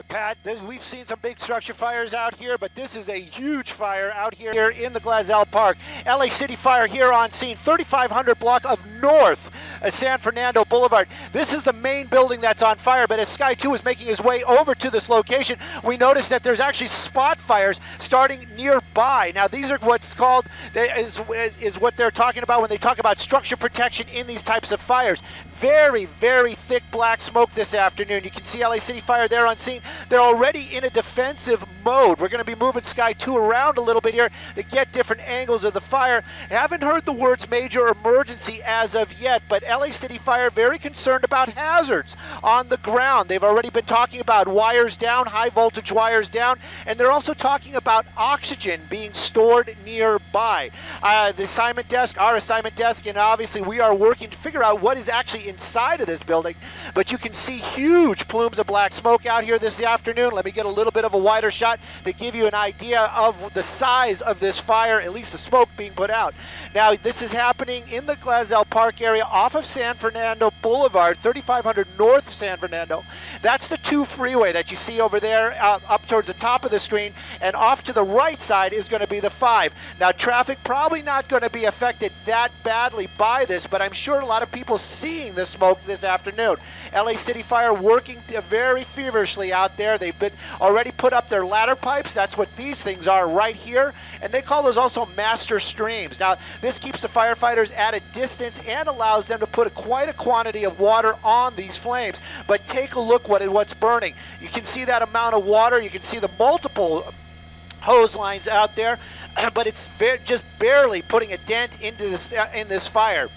Pat, we've seen some big structure fires out here, but this is a huge fire out here in the Glassell Park. LA City Fire here on scene, 3500 block of North San Fernando Boulevard. This is the main building that's on fire, but as Sky 2 is making his way over to this location, we notice that there's actually spot fires starting nearby. Now, these are what's called, is what they're talking about when they talk about structure protection in these types of fires. Very, very thick black smoke this afternoon. You can see LA City Fire there on scene. They're already in a defensive mode. We're going to be moving Sky 2 around a little bit here to get different angles of the fire. I haven't heard the words major emergency as of yet, but LA City Fire very concerned about hazards on the ground. They've already been talking about wires down, high voltage wires down, and they're also talking about oxygen being stored nearby. The assignment desk, our assignment desk, and obviously we are working to figure out what is actually inside of this building, but you can see huge plumes of black smoke out here this afternoon. Let me get a little bit of a wider shot to give you an idea of the size of this fire, at least the smoke being put out. Now, this is happening in the Glassell Park area off of San Fernando Boulevard, 3500 North San Fernando. That's the 2 freeway that you see over there up towards the top of the screen, and off to the right side is going to be the 5. Now, traffic probably not going to be affected that badly by this, but I'm sure a lot of people seeing the smoke this afternoon. LA City Fire working very feverishly out there. They've been already put up their ladder pipes. That's what these things are right here, and they call those also master streams. Now, this keeps the firefighters at a distance and allows them to put quite a quantity of water on these flames. But take a look what's burning. You can see that amount of water. You can see the multiple hose lines out there, but it's just barely putting a dent into this in this fire.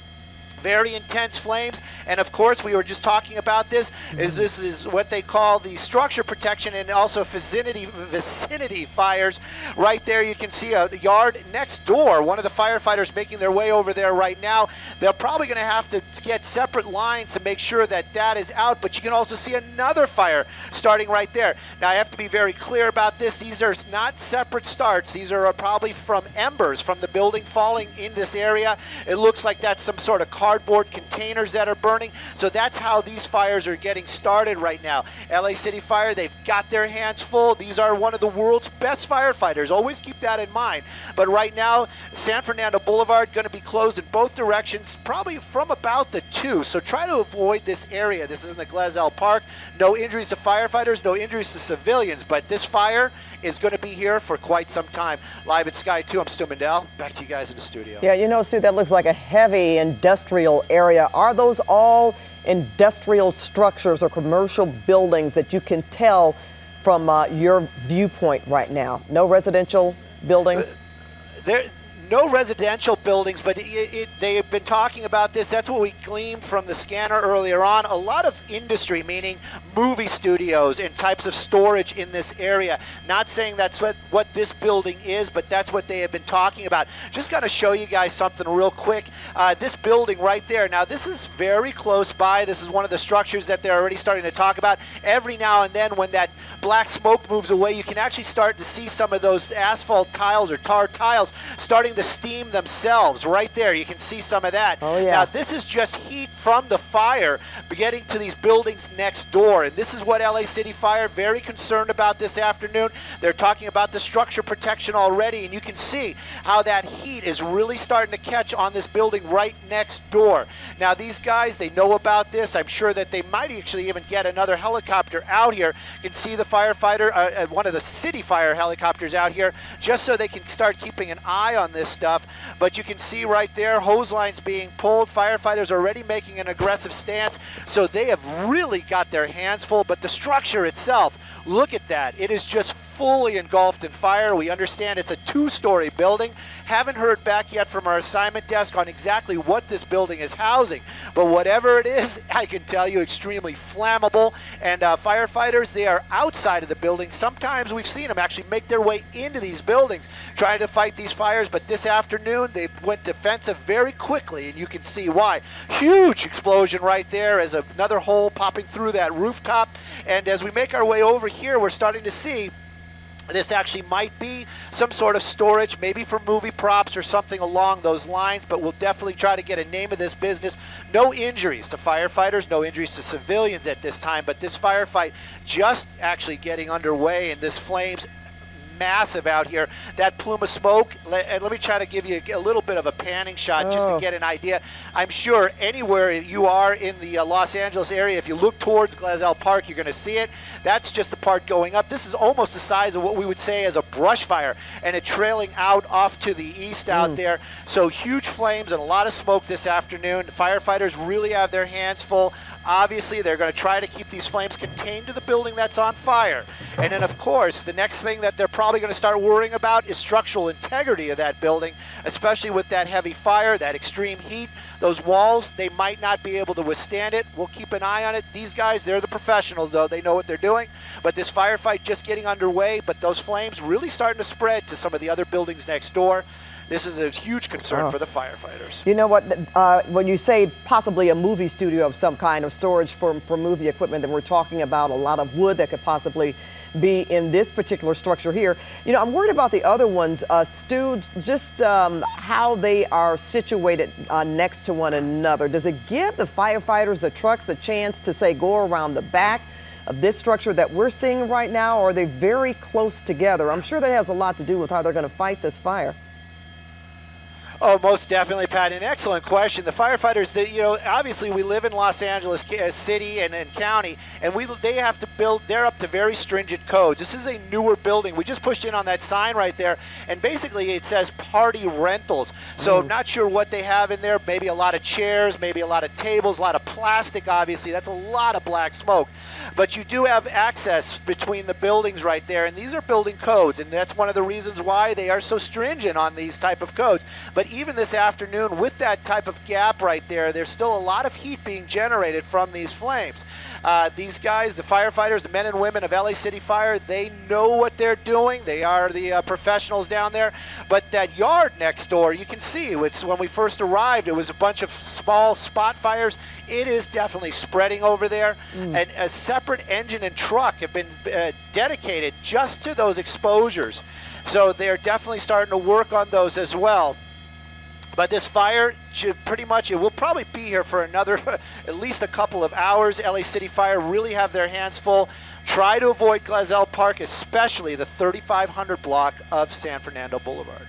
Very intense flames, and of course we were just talking about this, this is what they call the structure protection and also vicinity fires. Right there you can see a yard next door. One of the firefighters making their way over there right now. They're probably going to have to get separate lines to make sure that that is out, but you can also see another fire starting right there. Now, I have to be very clear about this. These are not separate starts. These are probably from embers from the building falling in this area. It looks like that's some sort of cardboard containers that are burning. So that's how these fires are getting started right now. LA City Fire, they've got their hands full. These are one of the world's best firefighters. Always keep that in mind. But right now, San Fernando Boulevard going to be closed in both directions, probably from about the 2. So try to avoid this area. This is in the Glassell Park. No injuries to firefighters, no injuries to civilians, but this fire is going to be here for quite some time. Live at Sky 2, I'm Stu Mundel. Back to you guys in the studio. Yeah, you know, Stu, that looks like a heavy industrial area. Are those all industrial structures or commercial buildings that you can tell from your viewpoint right now? No residential buildings? No residential buildings, but they have been talking about this. That's what we gleaned from the scanner earlier on. A lot of industry, meaning movie studios and types of storage in this area. Not saying that's what this building is, but that's what they have been talking about. Just got to show you guys something real quick. This building right there. Now, this is very close by. This is one of the structures that they're already starting to talk about. Every now and then when that black smoke moves away, you can actually start to see some of those asphalt tiles or tar tiles starting to steam themselves. Right there, you can see some of that. Oh, yeah. Now, this is just heat from the fire getting to these buildings next door, and this is what LA City Fire very concerned about this afternoon. They're talking about the structure protection already, and you can see how that heat is really starting to catch on this building right next door. Now, these guys, they know about this. I'm sure that they might actually even get another helicopter out here. You can see the firefighter, one of the city fire helicopters out here, just so they can start keeping an eye on this stuff. But you can see right there, hose lines being pulled. Firefighters already making an aggressive stance. So they have really got their hands full. But the structure itself, look at that. It is just fully engulfed in fire. We understand it's a 2-story building. Haven't heard back yet from our assignment desk on exactly what this building is housing. But whatever it is, I can tell you, extremely flammable. And firefighters, they are outside of the building. Sometimes we've seen them actually make their way into these buildings trying to fight these fires. But this afternoon, they went defensive very quickly, and you can see why. Huge explosion right there as another hole popping through that rooftop. And as we make our way over here, we're starting to see This actually might be some sort of storage, maybe for movie props or something along those lines, but we'll definitely try to get a name of this business. No injuries to firefighters, no injuries to civilians at this time, but this firefight just actually getting underway, and this flames massive out here. That plume of smoke, and let me try to give you a little bit of a panning shot just to get an idea. I'm sure anywhere you are in the Los Angeles area, if you look towards Glassell Park, you're going to see it. That's just the part going up. This is almost the size of what we would say as a brush fire, and it trailing out off to the east out there. So huge flames and a lot of smoke this afternoon. The firefighters really have their hands full. Obviously, they're going to try to keep these flames contained to the building that's on fire. And then, of course, the next thing that they're probably going to start worrying about is structural integrity of that building, especially with that heavy fire, that extreme heat. Those walls, they might not be able to withstand it. We'll keep an eye on it. These guys, they're the professionals, though. They know what they're doing. But this firefight just getting underway, but those flames really starting to spread to some of the other buildings next door. This is a huge concern for the firefighters. You know what, when you say possibly a movie studio of some kind of storage for movie equipment, then we're talking about a lot of wood that could possibly be in this particular structure here. You know, I'm worried about the other ones, Stu, just how they are situated next to one another. Does it give the firefighters, the trucks, a chance to, say, go around the back of this structure that we're seeing right now, or are they very close together? I'm sure that has a lot to do with how they're going to fight this fire. Oh, most definitely, Pat. An excellent question. The firefighters, obviously we live in Los Angeles city and county, and they have to build, they're up to very stringent codes. This is a newer building. We just pushed in on that sign right there, and basically it says party rentals. So not sure what they have in there. Maybe a lot of chairs, maybe a lot of tables, a lot of plastic, obviously. That's a lot of black smoke. But you do have access between the buildings right there, and these are building codes, and that's one of the reasons why they are so stringent on these type of codes. But even this afternoon, with that type of gap right there, there's still a lot of heat being generated from these flames. These guys, the firefighters, the men and women of LA City Fire, they know what they're doing. They are the professionals down there. But that yard next door, you can see, it's when we first arrived, it was a bunch of small spot fires. It is definitely spreading over there. And a separate engine and truck have been dedicated just to those exposures. So they're definitely starting to work on those as well. But this fire should pretty much, it will probably be here for another, at least a couple of hours. LA City Fire really have their hands full. Try to avoid Glassell Park, especially the 3500 block of San Fernando Boulevard.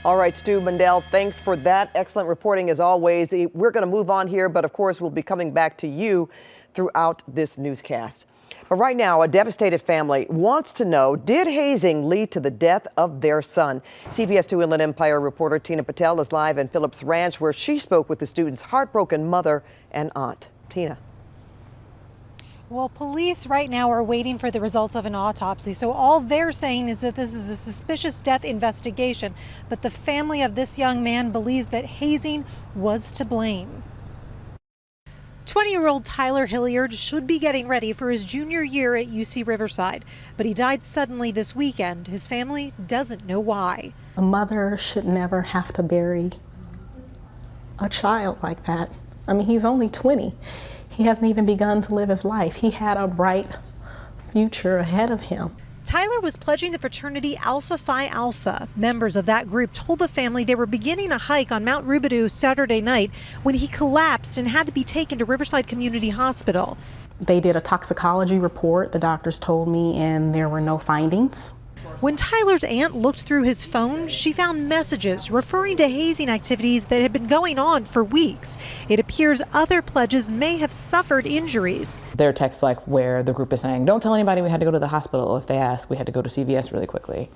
All right, Stu Mundel, thanks for that. Excellent reporting as always. We're going to move on here, but of course we'll be coming back to you throughout this newscast. But right now, a devastated family wants to know, did hazing lead to the death of their son? CBS 2 Inland Empire reporter Tina Patel is live in Phillips Ranch, where she spoke with the student's heartbroken mother and aunt. Tina. Well, police right now are waiting for the results of an autopsy. So all they're saying is that this is a suspicious death investigation. But the family of this young man believes that hazing was to blame. 20-year-old Tyler Hilliard should be getting ready for his junior year at UC Riverside, but he died suddenly this weekend. His family doesn't know why. A mother should never have to bury a child like that. I mean, he's only 20. He hasn't even begun to live his life. He had a bright future ahead of him. Tyler was pledging the fraternity Alpha Phi Alpha. Members of that group told the family they were beginning a hike on Mount Rubidoux Saturday night when he collapsed and had to be taken to Riverside Community Hospital. They did a toxicology report, the doctors told me, and there were no findings. When Tyler's aunt looked through his phone, she found messages referring to hazing activities that had been going on for weeks. It appears other pledges may have suffered injuries. There are texts like where the group is saying, don't tell anybody we had to go to the hospital. If they ask, we had to go to CVS really quickly.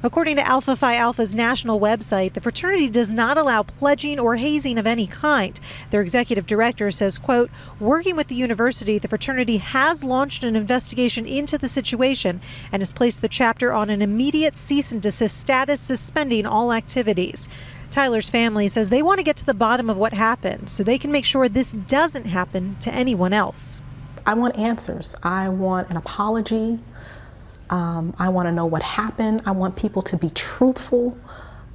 According to Alpha Phi Alpha's national website, the fraternity does not allow pledging or hazing of any kind. Their executive director says, quote, working with the university, the fraternity has launched an investigation into the situation and has placed the chapter on an immediate cease and desist status, suspending all activities. Tyler's family says they want to get to the bottom of what happened so they can make sure this doesn't happen to anyone else. I want answers. I want an apology. I want to know what happened. I want people to be truthful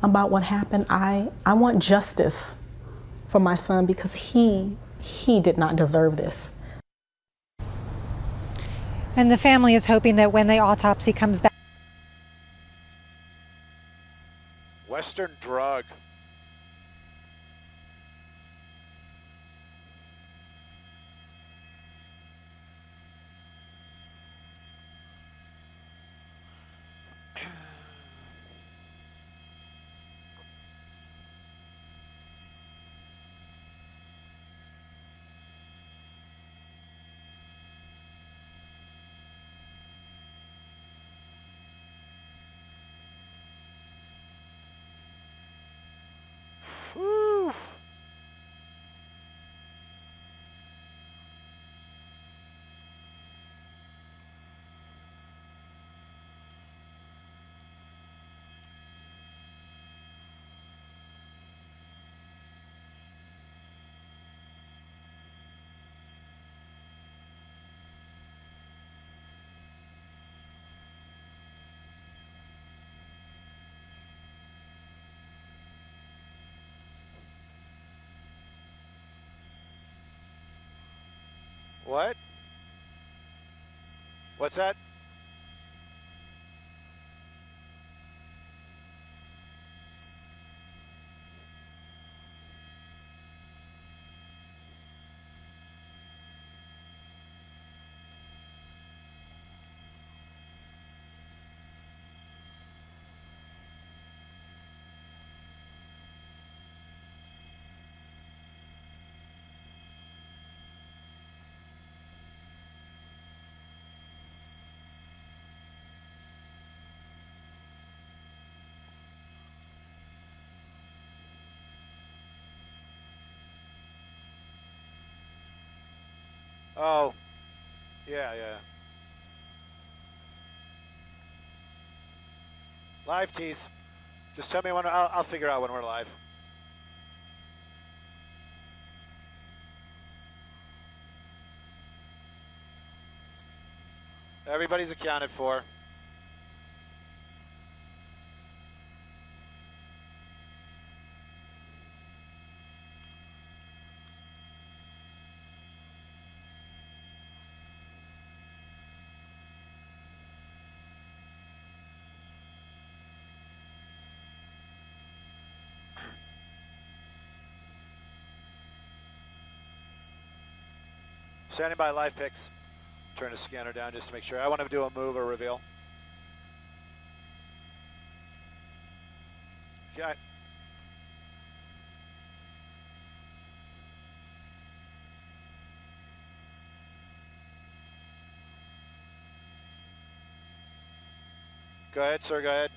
about what happened. I want justice for my son because he did not deserve this. And the family is hoping that when the autopsy comes back, Western Drug. Whew. What? What's that? Oh, yeah. Live tease. Just tell me when. I'll figure out when we're live. Everybody's accounted for. Standing by live picks. Turn the scanner down just to make sure. I want to do a move or reveal. Okay. Go ahead, sir. Go ahead.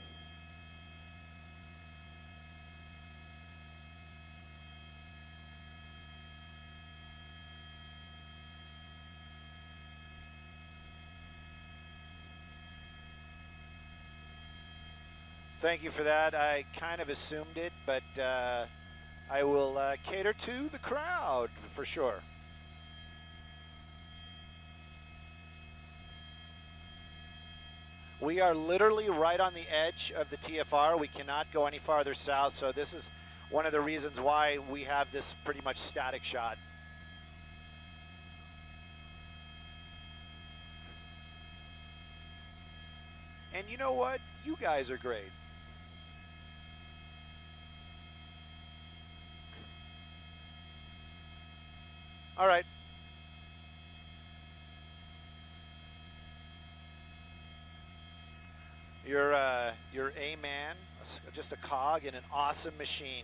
Thank you for that. I kind of assumed it, but I will cater to the crowd for sure. We are literally right on the edge of the TFR. We cannot go any farther south, so this is one of the reasons why we have this pretty much static shot. And you know what? You guys are great. All right. You're a man, just a cog in an awesome machine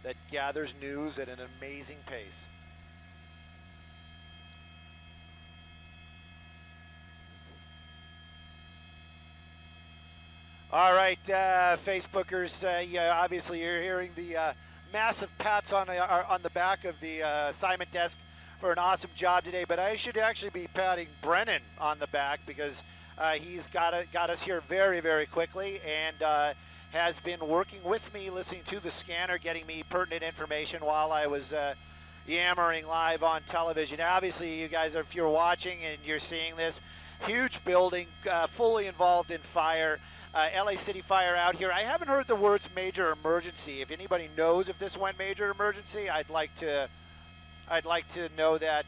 that gathers news at an amazing pace. All right, Facebookers, yeah, obviously you're hearing the massive pats on the back of the assignment desk for an awesome job today, but I should actually be patting Brennan on the back because he's got us here very, very quickly and has been working with me, listening to the scanner, getting me pertinent information while I was yammering live on television. Obviously, you guys, if you're watching and you're seeing this, huge building, fully involved in fire. LA City Fire out here. I haven't heard the words major emergency. If anybody knows if this went major emergency, I'd like to know that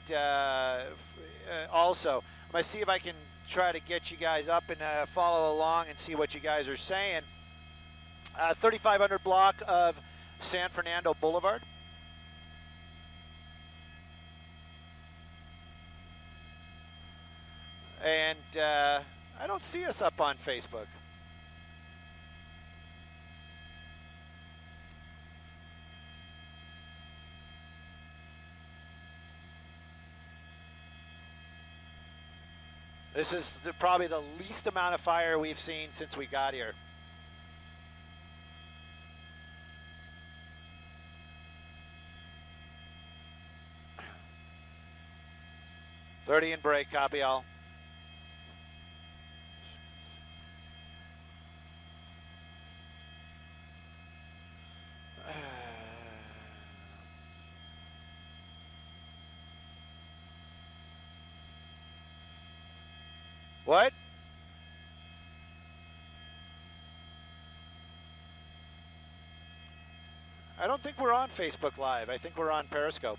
also. I'm going to see if I can try to get you guys up and follow along and see what you guys are saying. 3500 block of San Fernando Boulevard. And I don't see us up on Facebook. This is probably the least amount of fire we've seen since we got here. .30 and break, copy all. What? I don't think we're on Facebook Live. I think we're on Periscope.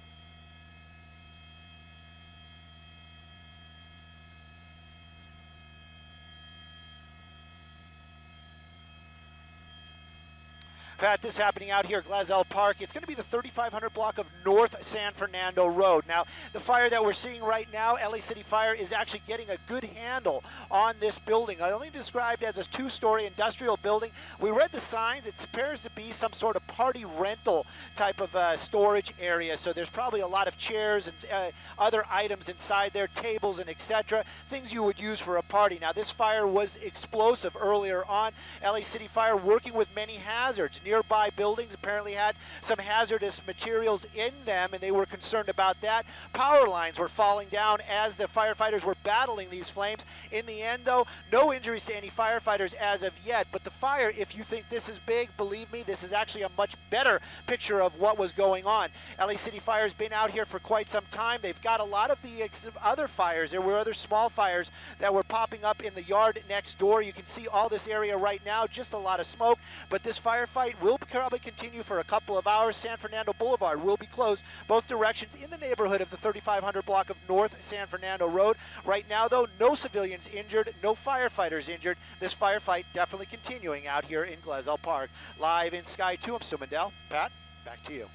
Pat, this is happening out here at Glassell Park. It's going to be the 3500 block of North San Fernando Road. Now, the fire that we're seeing right now, LA City Fire, is actually getting a good handle on this building. Only described as a two-story industrial building. We read the signs. It appears to be some sort of party rental type of storage area. So there's probably a lot of chairs and other items inside there, tables and etc. Things you would use for a party. Now, this fire was explosive earlier on. LA City Fire working with many hazards. Nearby buildings apparently had some hazardous materials in them, and they were concerned about that. Power lines were falling down as the firefighters were battling these flames. In the end, though, no injuries to any firefighters as of yet. But the fire, if you think this is big, believe me, this is actually a much better picture of what was going on. LA City Fire has been out here for quite some time. They've got a lot of the other fires. There were other small fires that were popping up in the yard next door. You can see all this area right now, just a lot of smoke. But this firefight will probably continue for a couple of hours. San Fernando Boulevard will be closed both directions in the neighborhood of the 3500 block of North San Fernando Road. Right now, though, no civilians injured, no firefighters injured. This firefight definitely continuing out here in Glassell Park. Live in Sky 2, I'm Stu Mundel. Pat, back to you.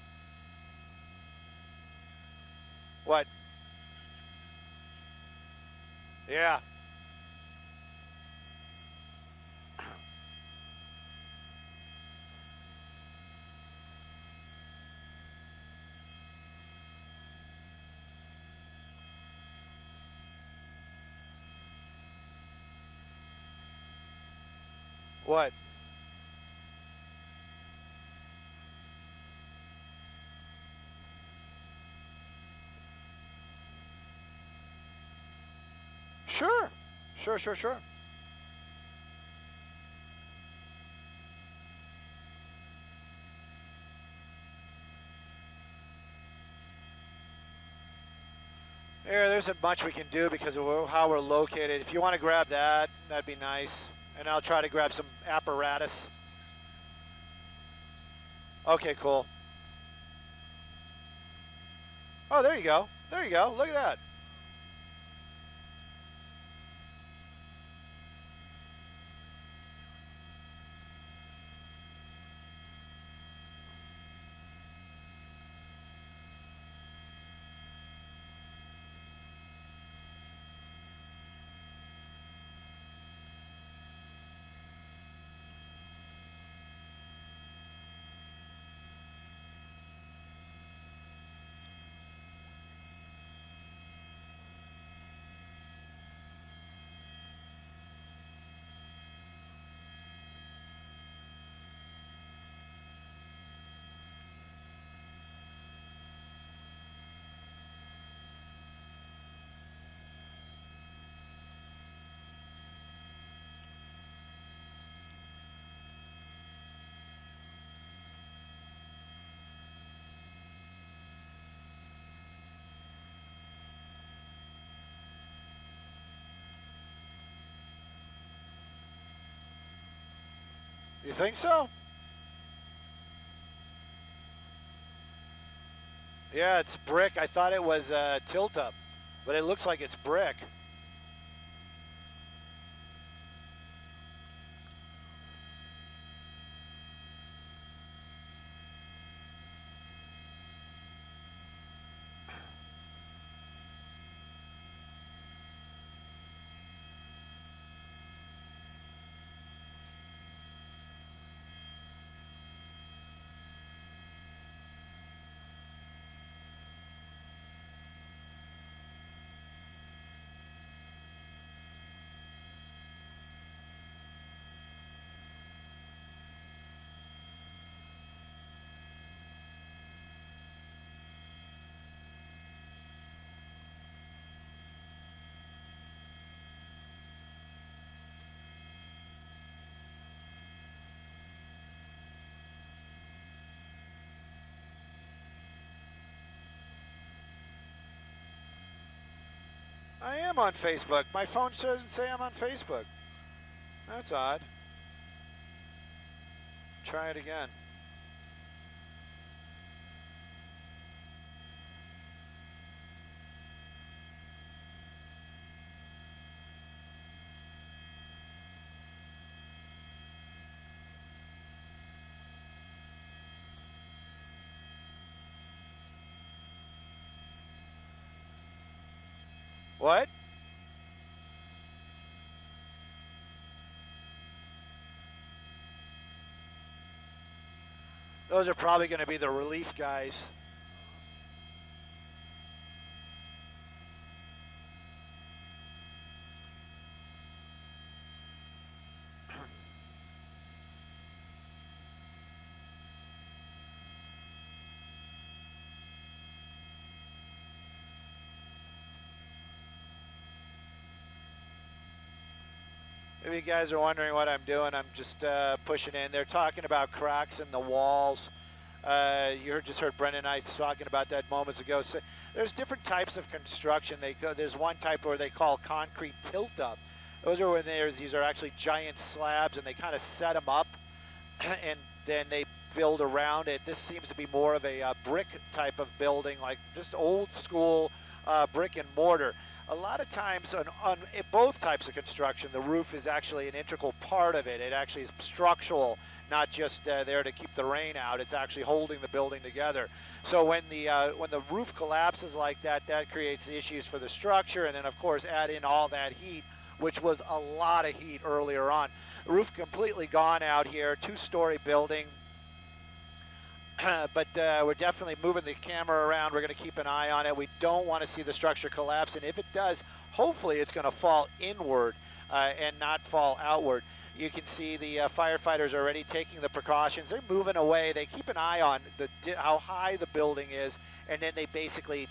What? Yeah. What? Sure. Sure. There isn't much we can do because of how we're located. If you want to grab that, that'd be nice. And I'll try to grab some apparatus. Okay, cool. Oh, there you go. There you go. Look at that. You think so? Yeah, it's brick. I thought it was tilt-up, but it looks like it's brick. I am on Facebook. My phone doesn't say I'm on Facebook. That's odd. Try it again. What? Those are probably going to be the relief guys. Maybe you guys are wondering what I'm doing. I'm just pushing in. They're talking about cracks in the walls. You just heard Brendan and I talking about that moments ago. So there's different types of construction. There's one type where they call concrete tilt-up. Those are when these are actually giant slabs, and they kind of set them up, and then they build around it. This seems to be more of a brick type of building, like just old school brick and mortar. A lot of times on both types of construction, the roof is actually an integral part of it. It actually is structural, not just there to keep the rain out. It's actually holding the building together. So when the roof collapses like that, that creates issues for the structure, and then of course add in all that heat, which was a lot of heat earlier on. The roof completely gone out here, two-story building. But we're definitely moving the camera around. We're going to keep an eye on it. We don't want to see the structure collapse, and if it does, hopefully it's going to fall inward and not fall outward. You can see the firefighters are already taking the precautions. They're moving away. They keep an eye on how high the building is, and then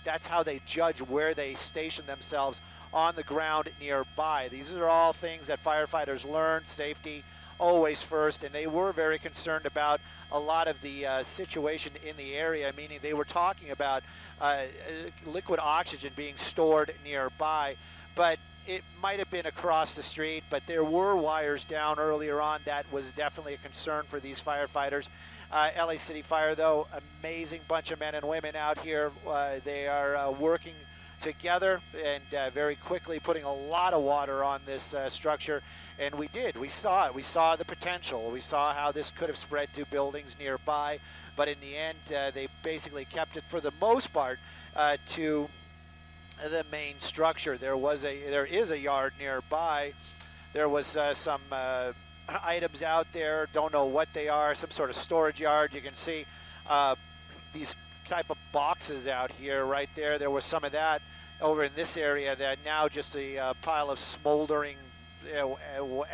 that's how they judge where they station themselves on the ground nearby. These are all things that firefighters learn, safety always first, and they were very concerned about a lot of the situation in the area, meaning they were talking about liquid oxygen being stored nearby, but it might have been across the street, but there were wires down earlier on. That was definitely a concern for these firefighters. LA City Fire, though, amazing bunch of men and women out here. They are working together and very quickly putting a lot of water on this structure, and we saw it. We saw the potential. We saw how this could have spread to buildings nearby, but in the end they basically kept it for the most part to the main structure. There is a yard nearby. There was some items out there, don't know what they are, some sort of storage yard. You can see these type of boxes out here right there. There was some of that over in this area that now just a pile of smoldering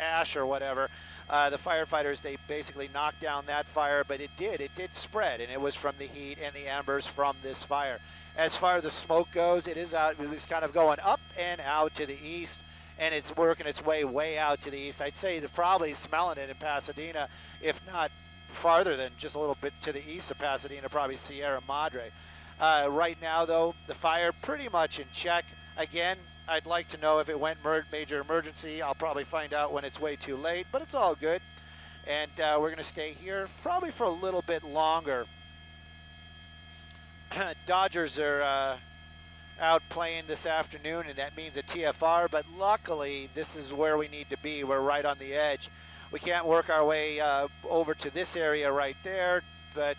ash or whatever. The firefighters, they basically knocked down that fire, but it did spread, and it was from the heat and the embers from this fire. As far as the smoke goes, it's kind of going up and out to the east, and it's working its way out to the east. I'd say they're probably smelling it in Pasadena, if not farther than just a little bit to the east of Pasadena, probably Sierra Madre. Right now, though, the fire pretty much in check. Again, I'd like to know if it went major emergency. I'll probably find out when it's way too late, but it's all good. And we're going to stay here probably for a little bit longer. Dodgers are out playing this afternoon, and that means a TFR, but luckily this is where we need to be. We're right on the edge. We can't work our way over to this area right there, but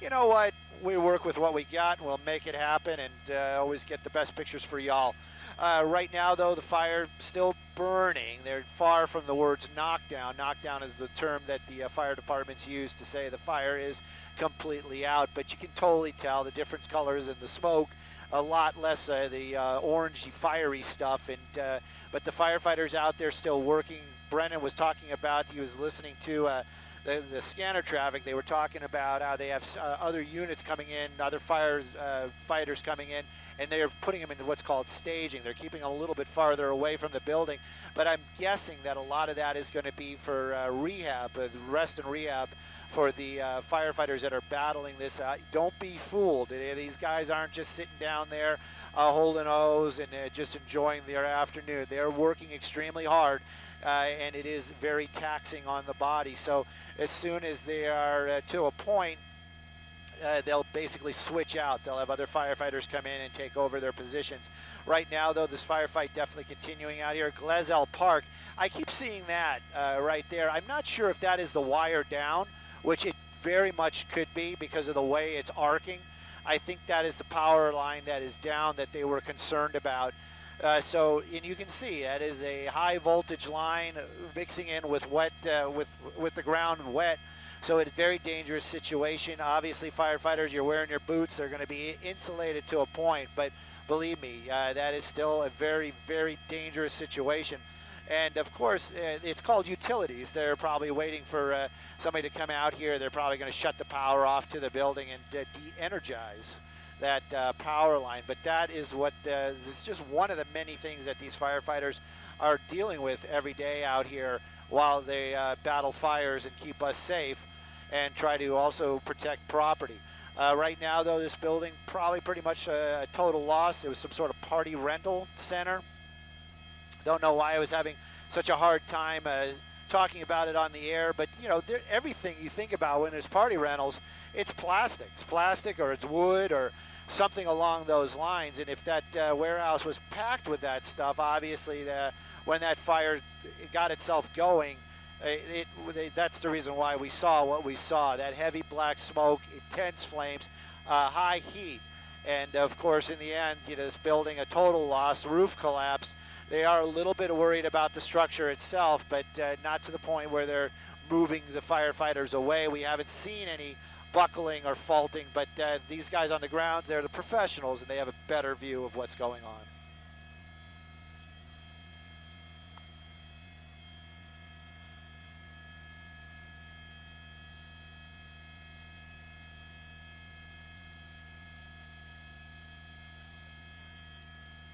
you know what? We work with what we got, and we'll make it happen, and always get the best pictures for y'all. Right now, though, the fire still burning. They're far from the words knockdown. Knockdown is the term that the fire departments use to say the fire is completely out, but you can totally tell the different colors in the smoke. A lot less the orangey, fiery stuff, and but the firefighters out there still working. Brennan was talking about, he was listening to the scanner traffic. They were talking about how they have other units coming in, other fighters coming in, and they're putting them into what's called staging. They're keeping them a little bit farther away from the building, but I'm guessing that a lot of that is going to be for rehab, rest and rehab for the firefighters that are battling this. Don't be fooled. These guys aren't just sitting down there holding hose and just enjoying their afternoon. They're working extremely hard, and it is very taxing on the body. So as soon as they are to a point, they'll basically switch out. They'll have other firefighters come in and take over their positions. Right now, though, this firefight definitely continuing out here. Glassell Park, I keep seeing that right there. I'm not sure if that is the wire down, which it very much could be because of the way it's arcing. I think that is the power line that is down that they were concerned about. And you can see that is a high voltage line mixing in with wet, with the ground wet. So it's a very dangerous situation. Obviously, firefighters, you're wearing your boots. They're going to be insulated to a point. But believe me, that is still a very, very dangerous situation. And, of course, it's called utilities. They're probably waiting for somebody to come out here. They're probably going to shut the power off to the building and de-energize that power line. But that is what it's just one of the many things that these firefighters are dealing with every day out here while they battle fires and keep us safe and try to also protect property. Right now, though, this building probably pretty much a total loss. It was some sort of party rental center. Don't know why I was having such a hard time talking about it on the air, but you know, everything you think about when there's party rentals, it's plastic. It's plastic or it's wood or something along those lines. And if that warehouse was packed with that stuff, obviously when that fire got itself going, that's the reason why we saw what we saw. That heavy black smoke, intense flames, high heat. And of course, in the end, this building, a total loss, roof collapse. They are a little bit worried about the structure itself, but not to the point where they're moving the firefighters away. We haven't seen any buckling or faulting, but these guys on the ground, they're the professionals, and they have a better view of what's going on.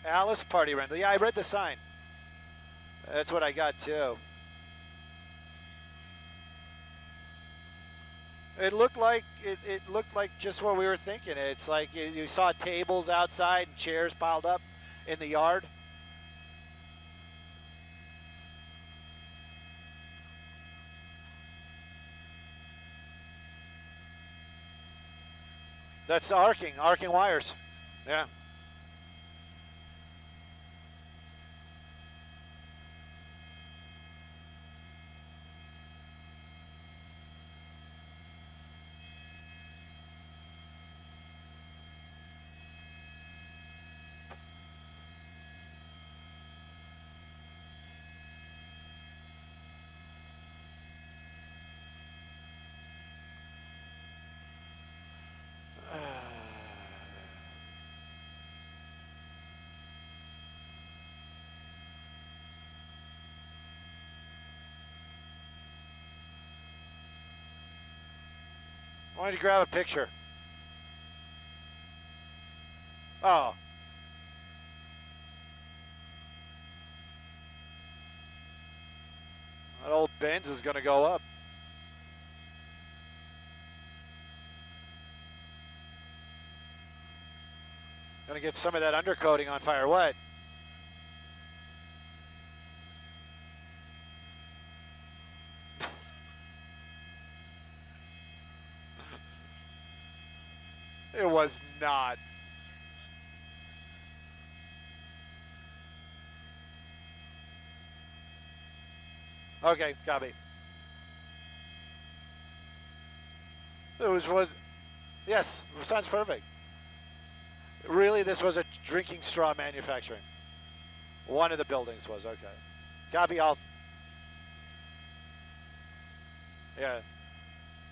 Alice party rental. Yeah, I read the sign. That's what I got too. It looked like just what we were thinking. It's like you saw tables outside and chairs piled up in the yard. That's arcing wires. Yeah. I wanted to grab a picture. Oh. That old Benz is going to go up. Going to get some of that undercoating on fire. What? It was not. Okay, copy. It was yes, sounds perfect. Really, this was a drinking straw manufacturing. One of the buildings was, okay. Copy all. Yeah.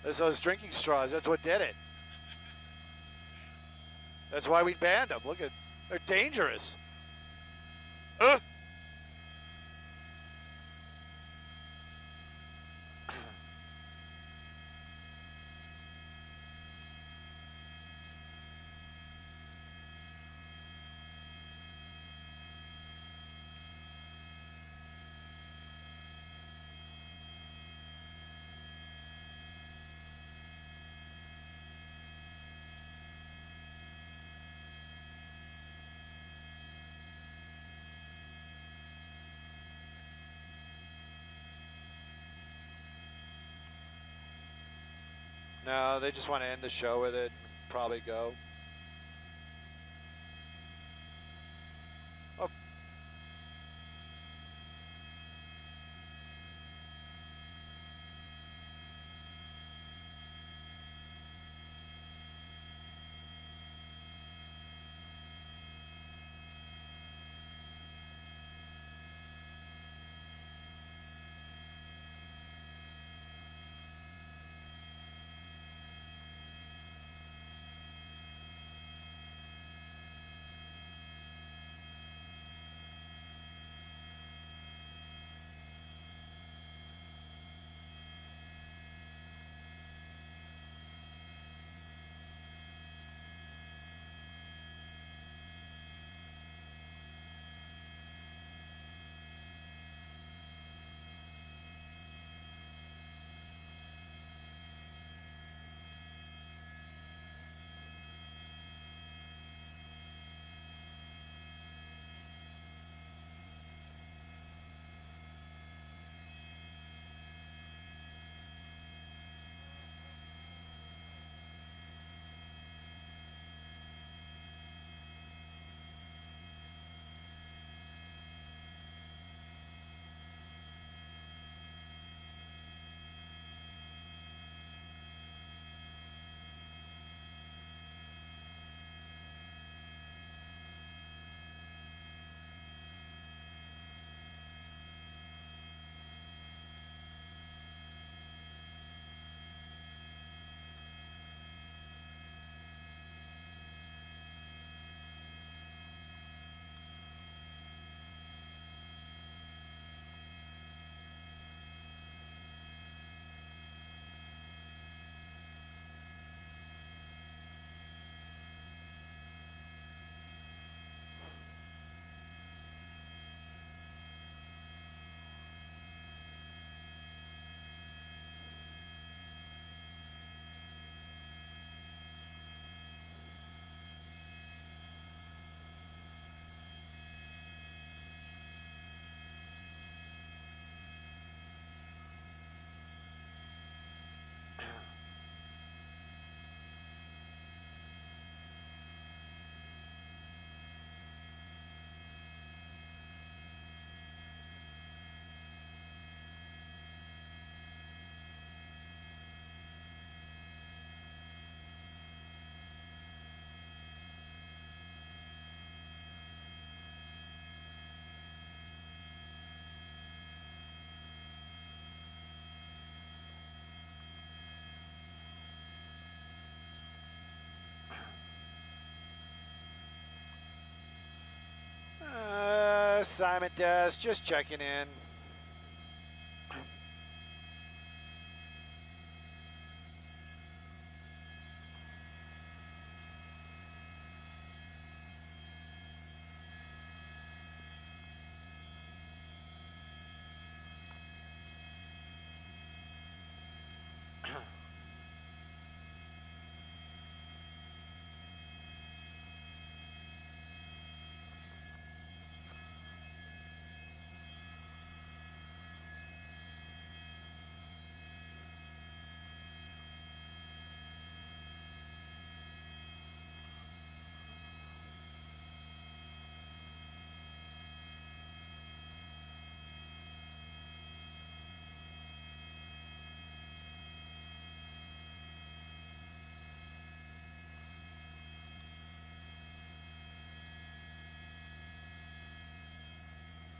This was drinking straws, that's what did it. That's why we banned them. Look at, they're dangerous. No, they just want to end the show with it and probably go. Oh. Simon Des, just checking in.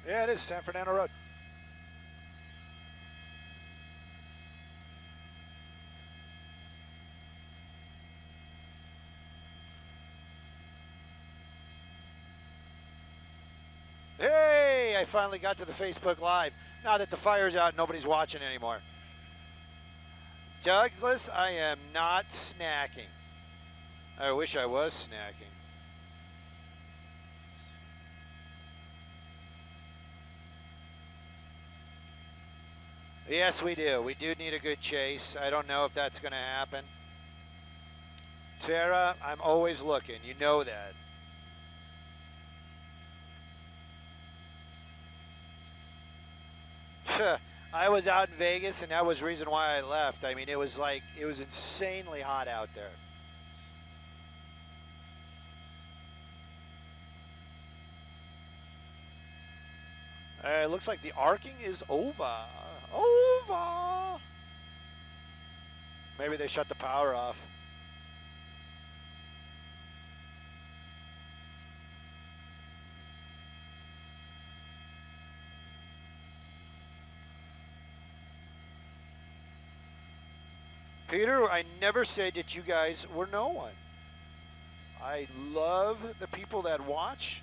Yeah, it is San Fernando Road. Hey, I finally got to the Facebook Live. Now that the fire's out, nobody's watching anymore. Douglas, I am not snacking. I wish I was snacking. Yes, we do. We do need a good chase. I don't know if that's going to happen. Tara, I'm always looking. You know that. I was out in Vegas, and that was the reason why I left. I mean, it was insanely hot out there. It looks like the arcing is over. Over. Maybe they shut the power off. Peter, I never said that you guys were no one. I love the people that watch.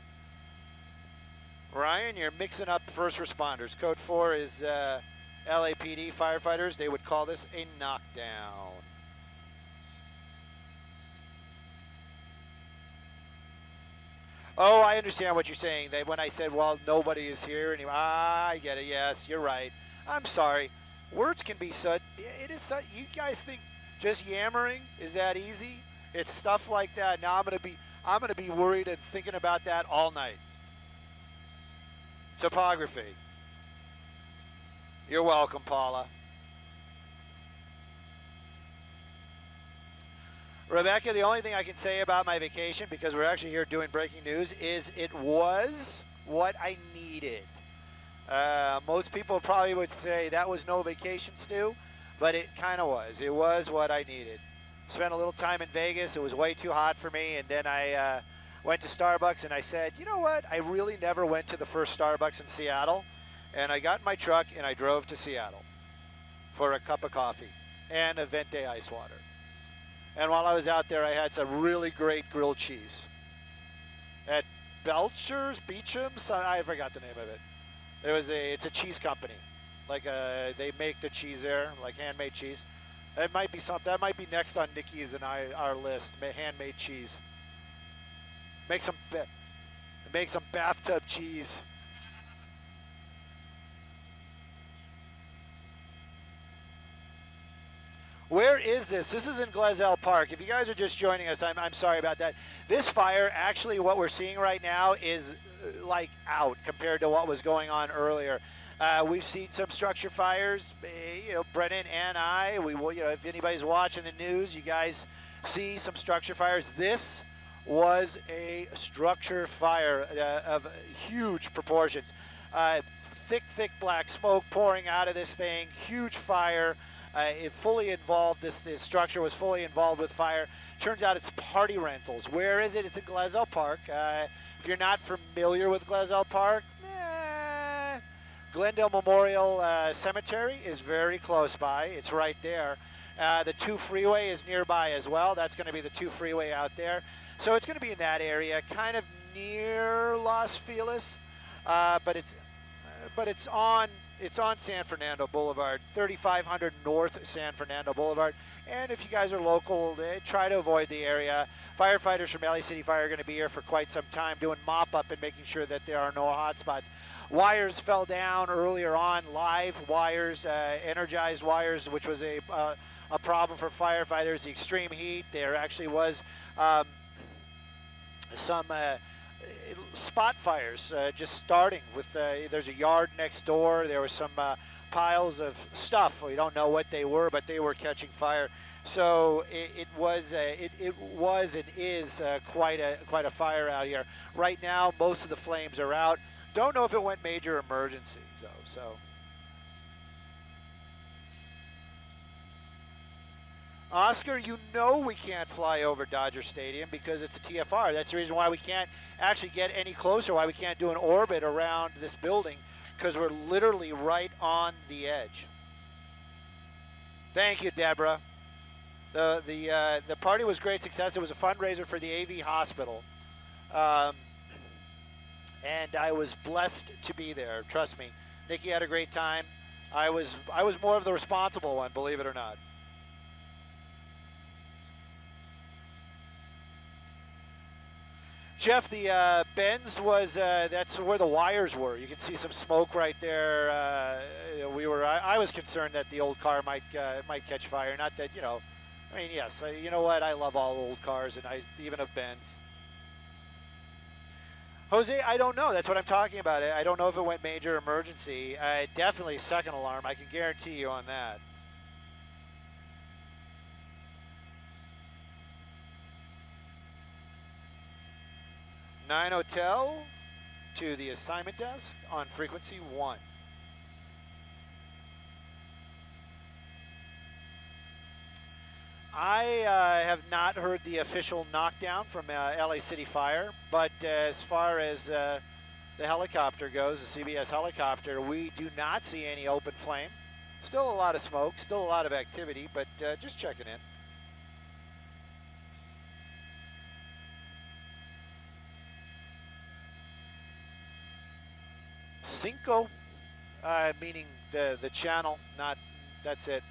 Ryan, you're mixing up first responders. Code 4 is LAPD firefighters. They would call this a knockdown. Oh, I understand what you're saying. When I said, well, nobody is here anymore. I get it. Yes, you're right. I'm sorry. Words can be such. It is such. You guys think just yammering is that easy? It's stuff like that. Now I'm gonna be worried and thinking about that all night. Topography. You're welcome, Paula. Rebecca, the only thing I can say about my vacation, because we're actually here doing breaking news, is it was what I needed. Most people probably would say that was no vacation, Stu, but it kind of was. It was what I needed. Spent a little time in Vegas. It was way too hot for me, and then I went to Starbucks, and I said, you know what? I really never went to the first Starbucks in Seattle, and I got in my truck, and I drove to Seattle for a cup of coffee and a Venti ice water. And while I was out there, I had some really great grilled cheese at Belcher's, Beecham's. I forgot the name of it. It's a cheese company. Like they make the cheese there, like handmade cheese. That might be something. That might be next on Nikki's and our list. Handmade cheese. Make some bathtub cheese. Where is this? This is in Glassell Park. If you guys are just joining us, I'm sorry about that. This fire, actually what we're seeing right now is like out compared to what was going on earlier. We've seen some structure fires, Brennan and I. We will, if anybody's watching the news, you guys see some structure fires. This was a structure fire of huge proportions. Thick black smoke pouring out of this thing, huge fire. It fully involved, this structure was fully involved with fire. Turns out it's party rentals. Where is it? It's at Glassell Park. If you're not familiar with Glassell Park, Glendale Memorial Cemetery is very close by. It's right there. The 2 freeway is nearby as well. That's going to be the 2 freeway out there. So it's going to be in that area, kind of near Los Feliz, but it's on San Fernando Boulevard, 3500 North San Fernando Boulevard. And if you guys are local, try to avoid the area. Firefighters from LA City Fire are going to be here for quite some time doing mop-up and making sure that there are no hot spots. Wires fell down earlier on, live wires, energized wires, which was a problem for firefighters. The extreme heat, there actually was some spot fires just starting with there's a yard next door. There was some piles of stuff. We don't know what they were, but they were catching fire. So it was and is quite a fire out here right now. Most of the flames are out. Don't know if it went major emergency though. So Oscar, we can't fly over Dodger Stadium because it's a TFR. That's the reason why we can't actually get any closer, why we can't do an orbit around this building, because we're literally right on the edge. Thank you, Deborah. The party was great success. It was a fundraiser for the AV hospital. And I was blessed to be there. Trust me. Nikki had a great time. I was more of the responsible one, believe it or not. Jeff, the Benz was that's where the wires were. You can see some smoke right there. I was concerned that the old car might catch fire. Not that, yes, you know what? I love all old cars, and even a Benz. Jose, I don't know. That's what I'm talking about. I don't know if it went major emergency. Definitely second alarm. I can guarantee you on that. Nine Hotel to the assignment desk on frequency 1. I have not heard the official knockdown from LA City Fire, but as far as the helicopter goes, the CBS helicopter, we do not see any open flame. Still a lot of smoke, still a lot of activity, but just checking in. Cinco, meaning the channel, not, that's it.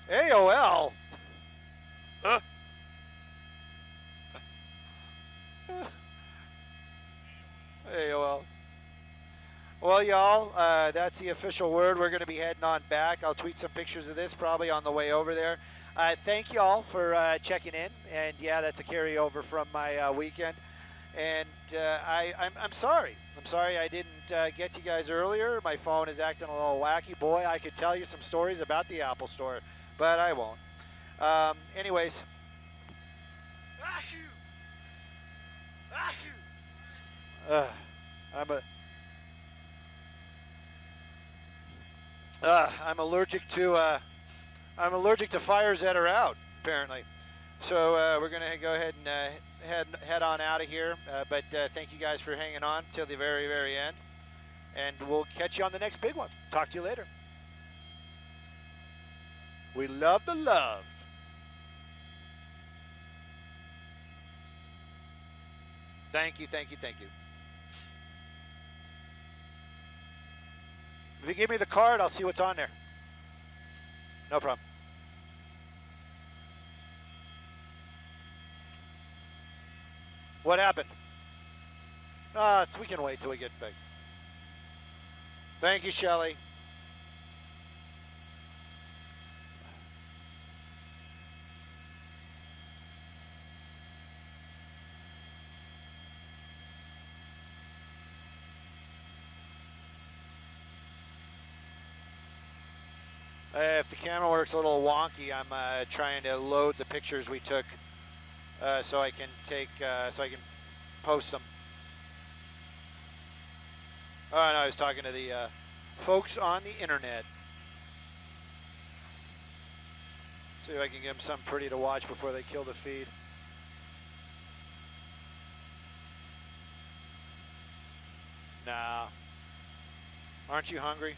AOL. AOL. Well, y'all, that's the official word. We're going to be heading on back. I'll tweet some pictures of this probably on the way over there. Thank y'all for checking in. And yeah, that's a carryover from my weekend. And I'm sorry. I'm sorry I didn't get to you guys earlier. My phone is acting a little wacky. Boy, I could tell you some stories about the Apple Store, but I won't. Anyways. I'm allergic to fires that are out, apparently. So we're going to go ahead and head on out of here. But thank you guys for hanging on till the very, very end. And we'll catch you on the next big one. Talk to you later. We love the love. Thank you, thank you, thank you. If you give me the card, I'll see what's on there. No problem. What happened? We can wait till we get back. Thank you, Shelley. If the camera works a little wonky, I'm trying to load the pictures we took so I can post them. Oh no, I was talking to the folks on the internet. See if I can get them something pretty to watch before they kill the feed. Nah. Aren't you hungry?